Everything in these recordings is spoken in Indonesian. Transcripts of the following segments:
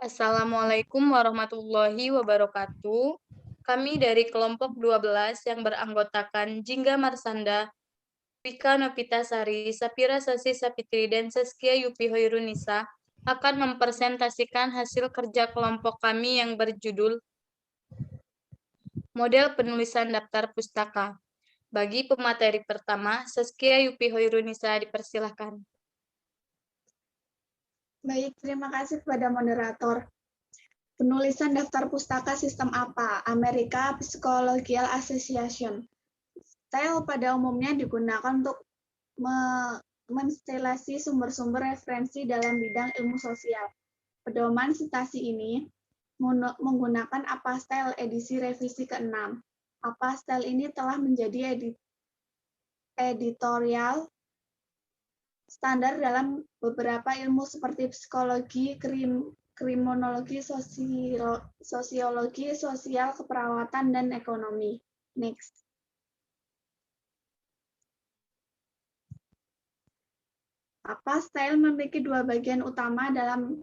Assalamualaikum warahmatullahi wabarakatuh. Kami dari kelompok 12 yang beranggotakan Jingga Marsanda, Vika Novitasari, Sapira Sasi Sapitri, dan Saskia Yupi Hoirunisa akan mempresentasikan hasil kerja kelompok kami yang berjudul Model Penulisan Daftar Pustaka. Bagi pemateri pertama, Saskia Yupi Hoirunisa dipersilahkan. Baik, terima kasih kepada moderator. Penulisan daftar pustaka sistem apa? Amerika Psychological Association. Style pada umumnya digunakan untuk menstilasi sumber-sumber referensi dalam bidang ilmu sosial. Pedoman citasi ini menggunakan APA Style edisi revisi ke-6. APA Style ini telah menjadi editorial standar dalam beberapa ilmu seperti psikologi, kriminologi, sosiologi, sosial, keperawatan, dan ekonomi. Next. APA Style memiliki dua bagian utama dalam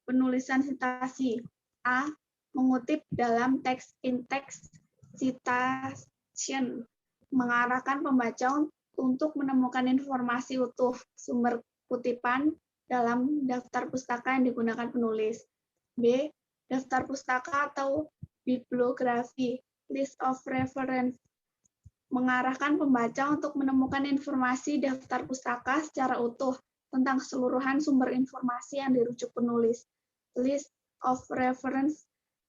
penulisan citasi. A. Mengutip dalam text-in-text citation, mengarahkan pembaca untuk menemukan informasi utuh sumber kutipan dalam daftar pustaka yang digunakan penulis. B. Daftar pustaka atau bibliografi, list of reference, mengarahkan pembaca untuk menemukan informasi daftar pustaka secara utuh tentang keseluruhan sumber informasi yang dirujuk penulis. List of reference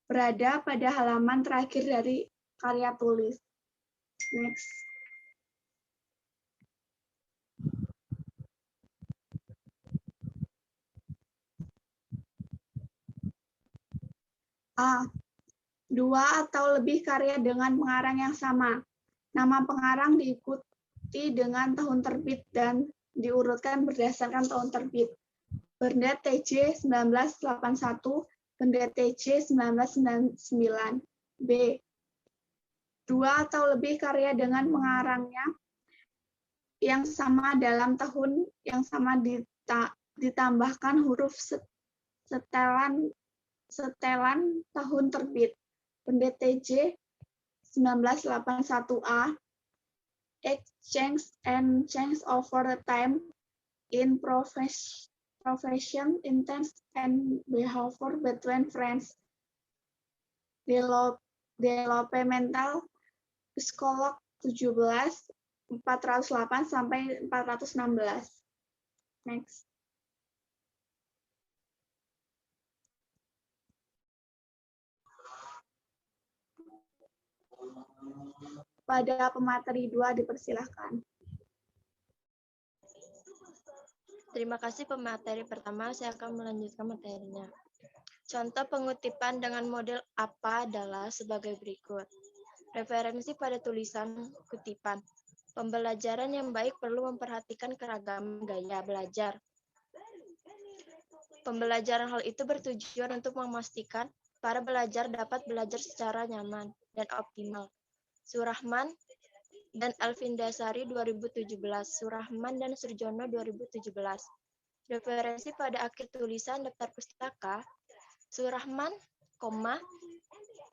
berada pada halaman terakhir dari karya tulis. Next. A. Dua atau lebih karya dengan pengarang yang sama. Nama pengarang diikuti dengan tahun terbit dan diurutkan berdasarkan tahun terbit. Berndet TJ 1981, Berndet TJ 1999. B. Dua atau lebih karya dengan pengarangnya yang sama dalam tahun yang sama ditambahkan huruf setelan tahun terbit. Berndet TJ 1981A, exchange and change over time in profession, intent, and behavior between friends. Developmental Psikolog 17, 408 sampai 416. Next. Pada pemateri 2 dipersilahkan. Terima kasih pemateri pertama, saya akan melanjutkan materinya. Contoh pengutipan dengan model apa adalah sebagai berikut. Referensi pada tulisan kutipan. Pembelajaran yang baik perlu memperhatikan keragaman gaya belajar. Pembelajaran hal itu bertujuan untuk memastikan para belajar dapat belajar secara nyaman dan optimal. Surahman dan Alvindasari 2017, Surahman dan Surjono 2017. Referensi pada akhir tulisan daftar pustaka, Surahman,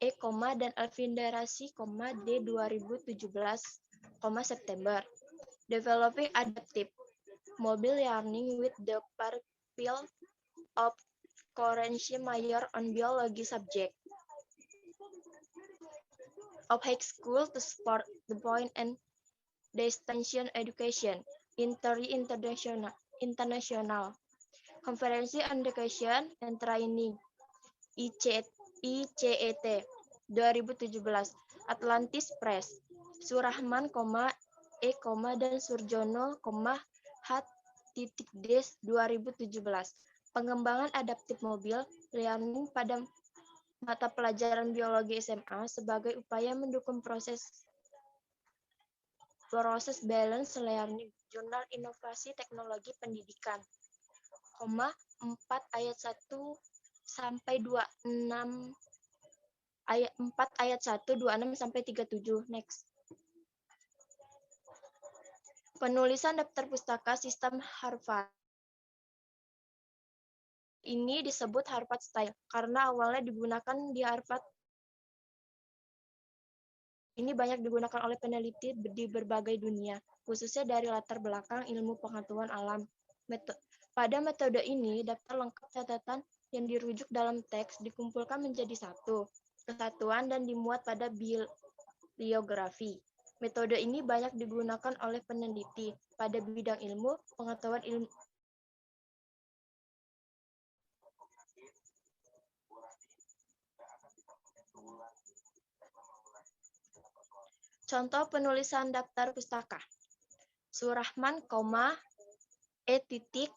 E, dan Alvindarasi, D 2017, September. Developing adaptive mobile learning with the purpose of currency major on biology subject of high school to support the point and distinction education international Conference on Education and Training ICET 2017 Atlantis Press Surahman, E, dan Surjono, H.Des 2017 Pengembangan adaptif mobil learning pada mata pelajaran biologi SMA sebagai upaya mendukung proses balance learning, Jurnal Inovasi Teknologi Pendidikan, 4 ayat 1 sampai 26 ayat 4 ayat 1 26 sampai 37. Next. Penulisan daftar pustaka sistem Harvard. Ini disebut Harvard Style karena awalnya digunakan di Harvard. Ini banyak digunakan oleh peneliti di berbagai dunia, khususnya dari latar belakang ilmu pengetahuan alam. Pada metode ini, daftar lengkap catatan yang dirujuk dalam teks dikumpulkan menjadi satu kesatuan dan dimuat pada bibliografi. Metode ini banyak digunakan oleh peneliti pada bidang ilmu pengetahuan ilmu. Contoh penulisan daftar pustaka. Surahman, E titik,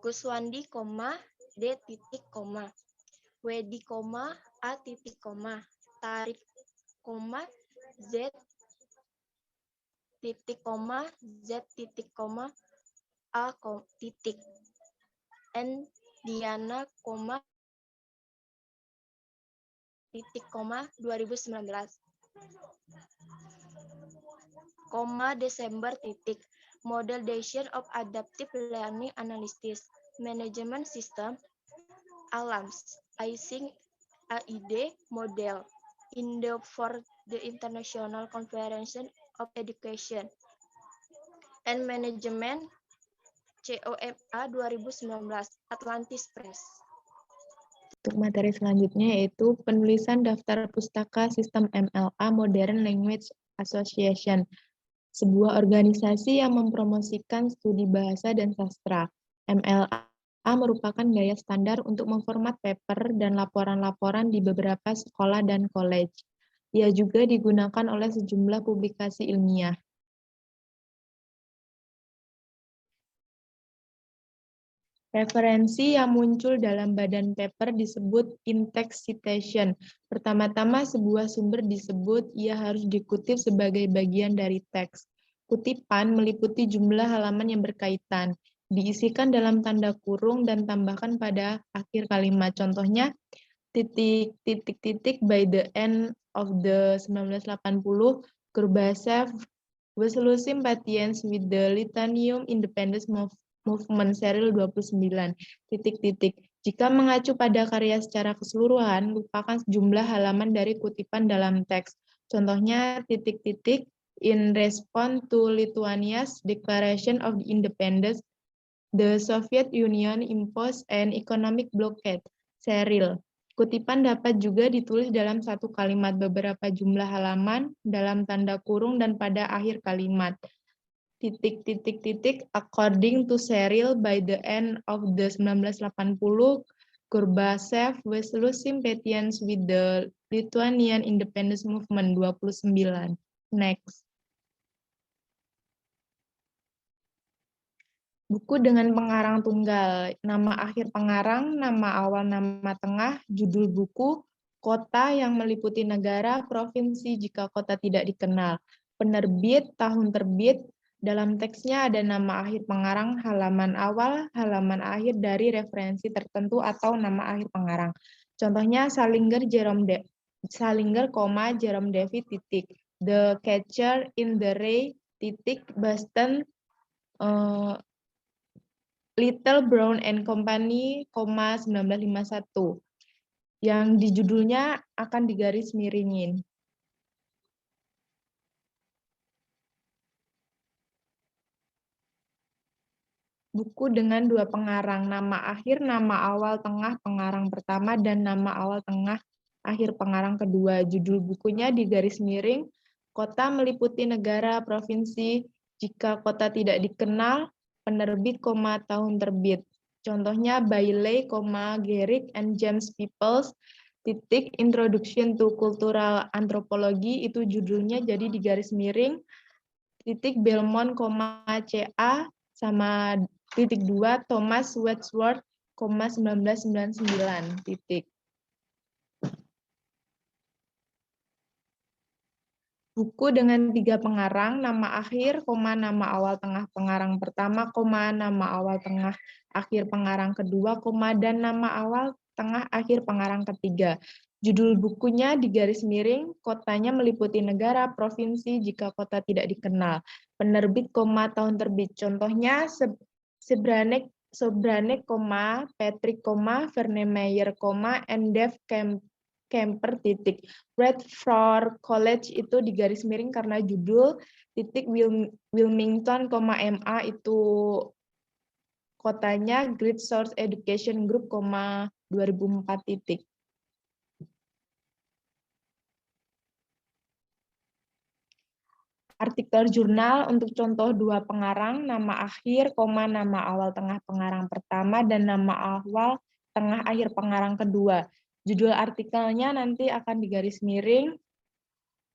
Kuswandi, D titik, Wedi, A titik, Tarik, Z titik, Z titik, A titik, N Diana, titik, 2019. Desember titik, Modelization of Adaptive Learning Analysis, Management System, ALAMS, ISING AID model, Indo for the International Conference of Education and Management, COMA 2019, Atlantis Press. Untuk materi selanjutnya yaitu penulisan daftar pustaka sistem MLA Modern Language Association, sebuah organisasi yang mempromosikan studi bahasa dan sastra. MLA merupakan gaya standar untuk memformat paper dan laporan-laporan di beberapa sekolah dan college. Ia juga digunakan oleh sejumlah publikasi ilmiah. Referensi yang muncul dalam badan paper disebut in-text citation. Pertama-tama sebuah sumber disebut ia harus dikutip sebagai bagian dari teks. Kutipan meliputi jumlah halaman yang berkaitan, diisikan dalam tanda kurung dan tambahkan pada akhir kalimat. Contohnya, titik by the end of the 1980, Gorbachev was losing patience with the Lithuanian independence movement serial 29, Jika mengacu pada karya secara keseluruhan, lupakan jumlah halaman dari kutipan dalam teks. Contohnya, in response to Lithuania's declaration of independence, the Soviet Union imposed an economic blockade, serial. Kutipan dapat juga ditulis dalam satu kalimat, beberapa jumlah halaman, dalam tanda kurung, dan pada akhir kalimat. According to Serial, by the end of the 1980, Gorbachev was losing patience with the Lithuanian independence movement 29. Next. Buku dengan pengarang tunggal, nama akhir pengarang, nama awal, nama tengah, judul buku, kota yang meliputi negara, provinsi jika kota tidak dikenal, penerbit, tahun terbit. Dalam teksnya ada nama akhir pengarang, halaman awal, halaman akhir dari referensi tertentu atau nama akhir pengarang. Contohnya Salinger, Jerome David, The Catcher in the Rye, Boston, Little Brown and Company, 1951. Yang di judulnya akan digaris miringin. Buku dengan dua pengarang, nama akhir, nama awal, tengah pengarang pertama, dan nama awal, tengah, akhir pengarang kedua. Judul bukunya digaris miring, kota meliputi negara, provinsi, jika kota tidak dikenal, penerbit, tahun terbit. Contohnya Bailey, Garrick and James Peoples, Introduction to Cultural Anthropology, itu judulnya jadi digaris miring, Belmont, CA, sama 2, Thomas Wadsworth, 1999. Buku dengan 3 pengarang, nama akhir, nama awal tengah pengarang pertama, nama awal tengah akhir pengarang kedua, dan nama awal tengah akhir pengarang ketiga. Judul bukunya digaris miring, kotanya meliputi negara, provinsi jika kota tidak dikenal. Penerbit, tahun terbit. Contohnya Sebranek Sobrane, Patrick, Vernemeyer, and Dave Kemper, titik. Bradford College itu di garis miring karena judul, titik. Wilmington, MA itu kotanya. Great Source Education Group, 2004, titik. Artikel jurnal untuk contoh 2 pengarang, nama akhir, nama awal tengah pengarang pertama, dan nama awal tengah akhir pengarang kedua. Judul artikelnya nanti akan digaris miring,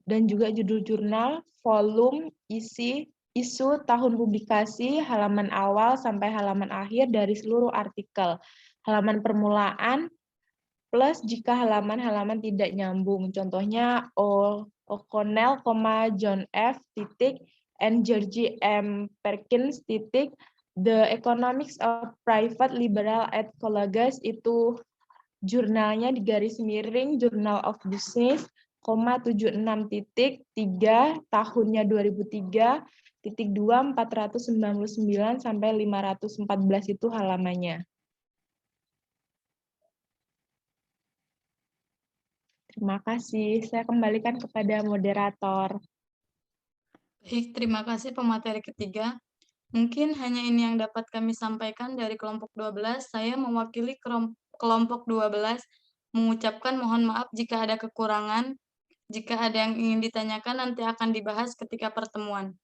dan juga judul jurnal, volume, isi, isu, tahun publikasi, halaman awal sampai halaman akhir dari seluruh artikel. Halaman permulaan, plus jika halaman-halaman tidak nyambung. Contohnya O'Connell, John F. titik, and George M. Perkins, titik, The Economics of Private Liberal at Colleges, itu jurnalnya di garis miring Journal of Business, 76, titik, 3, tahunnya 2003, titik 2, 499 sampai 514 itu halamannya. Terima kasih. Saya kembalikan kepada moderator. Baik, terima kasih pemateri ketiga. Mungkin hanya ini yang dapat kami sampaikan dari kelompok 12. Saya mewakili kelompok 12 mengucapkan mohon maaf jika ada kekurangan. Jika ada yang ingin ditanyakan, nanti akan dibahas ketika pertemuan.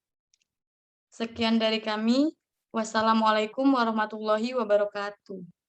Sekian dari kami. Wassalamualaikum warahmatullahi wabarakatuh.